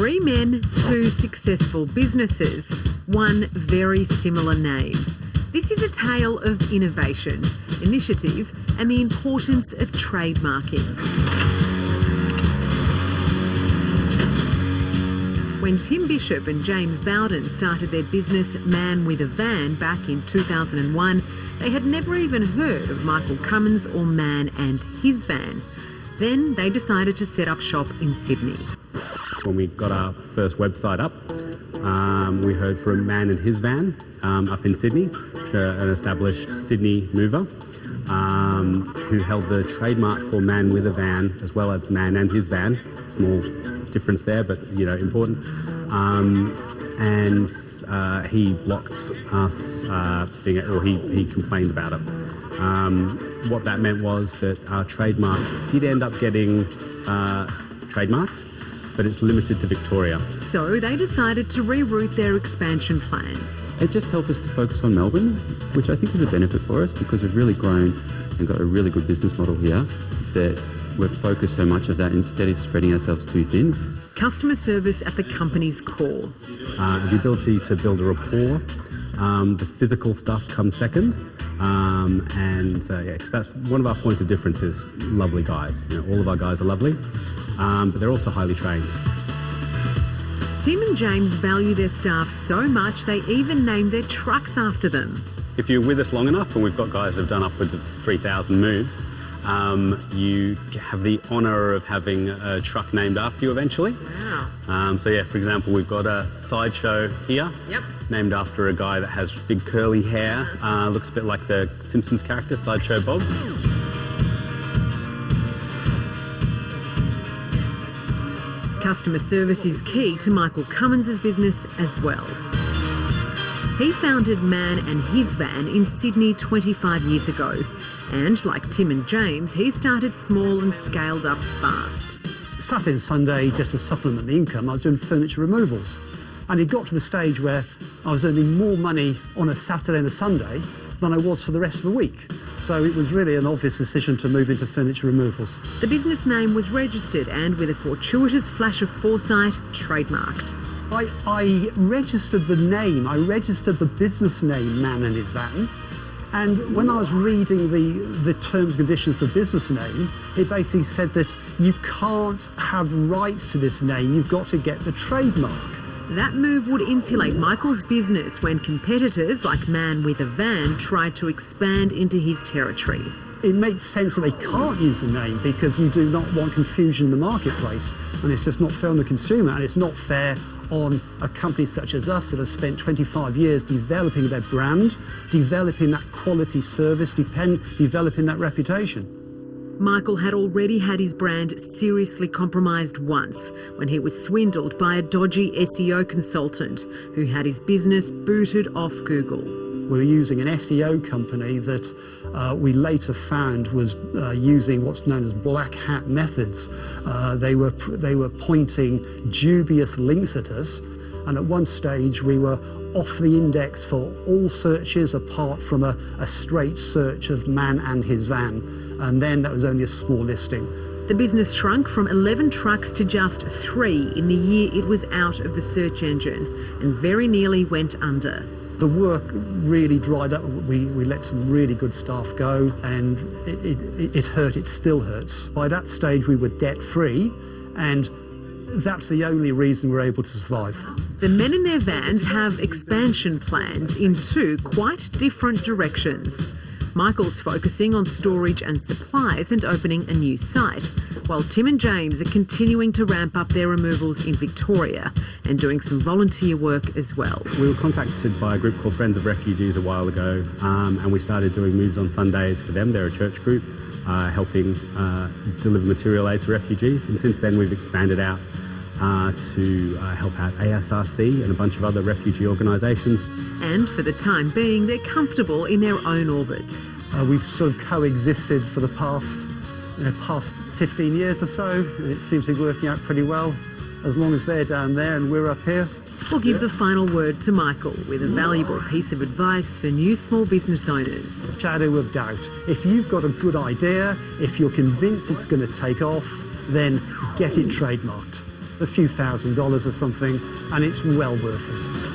Three men, two successful businesses, one very similar name. This is a tale of innovation, initiative, and the importance of trademarking. When Tim Bishop and James Bowden started their business manwithavan back in 2001, they had never even heard of Michael Cummins or Man and His Van. Then they decided to set up shop in Sydney. When we got our first website up, we heard from Man and His Van up in Sydney, an established Sydney mover who held the trademark for Man with a Van as well as Man and His Van. Small difference there, but important. And he blocked us he complained about it. What that meant was that our trademark did end up getting trademarked, but it's limited to Victoria. So they decided to reroute their expansion plans. It just helped us to focus on Melbourne, which I think is a benefit for us because we've really grown and got a really good business model here that we've focused so much of that instead of spreading ourselves too thin. Customer service at the company's core. The ability to build a rapport. The physical stuff comes second. Because that's one of our points of difference is lovely guys. All of our guys are lovely, but they're also highly trained. Tim and James value their staff so much they even named their trucks after them. If you're with us long enough, and we've got guys who've done upwards of 3,000 moves, you have the honour of having a truck named after you eventually. Wow. For example, we've got a Sideshow here, named after a guy that has big curly hair, looks a bit like the Simpsons character, Sideshow Bob. Customer service is key to Michael Cummins' business as well. He founded Man and His Van in Sydney 25 years ago. And like Tim and James, he started small and scaled up fast. Saturday and Sunday, just to supplement the income, I was doing furniture removals. And it got to the stage where I was earning more money on a Saturday and a Sunday than I was for the rest of the week. So it was really an obvious decision to move into furniture removals. The business name was registered and, with a fortuitous flash of foresight, trademarked. I registered the name, I registered the business name Man and His Van, and when I was reading the terms and conditions for business name, it basically said that you can't have rights to this name, you've got to get the trademark. That move would insulate Michael's business when competitors like Man with a Van tried to expand into his territory. It makes sense that they can't use the name because you do not want confusion in the marketplace, and it's just not fair on the consumer, and it's not fair on a company such as us that has spent 25 years developing their brand, developing that quality service, developing that reputation. Michael had already had his brand seriously compromised once when he was swindled by a dodgy SEO consultant who had his business booted off Google. We were using an SEO company that we later found was using what's known as black hat methods. They were pointing dubious links at us, and at one stage we were off the index for all searches apart from a straight search of Man and His Van, and then that was only a small listing. The business shrunk from 11 trucks to just 3 in the year it was out of the search engine, and very nearly went under. The work really dried up. We let some really good staff go, and it hurt. It still hurts. By that stage, we were debt-free, and that's the only reason we're able to survive. The men in their vans have expansion plans in 2 quite different directions. Michael's focusing on storage and supplies and opening a new site, while Tim and James are continuing to ramp up their removals in Victoria and doing some volunteer work as well. We were contacted by a group called Friends of Refugees a while ago, and we started doing moves on Sundays for them. They're a church group helping deliver material aid to refugees, and since then we've expanded out to help out ASRC and a bunch of other refugee organisations. And for the time being, they're comfortable in their own orbits. We've sort of coexisted for the past 15 years or so. It seems to be working out pretty well, as long as they're down there and we're up here. We'll give the final word to Michael with a valuable piece of advice for new small business owners. Shadow of doubt. If you've got a good idea, if you're convinced it's going to take off, then get it trademarked. a few $1,000s or something, and it's well worth it.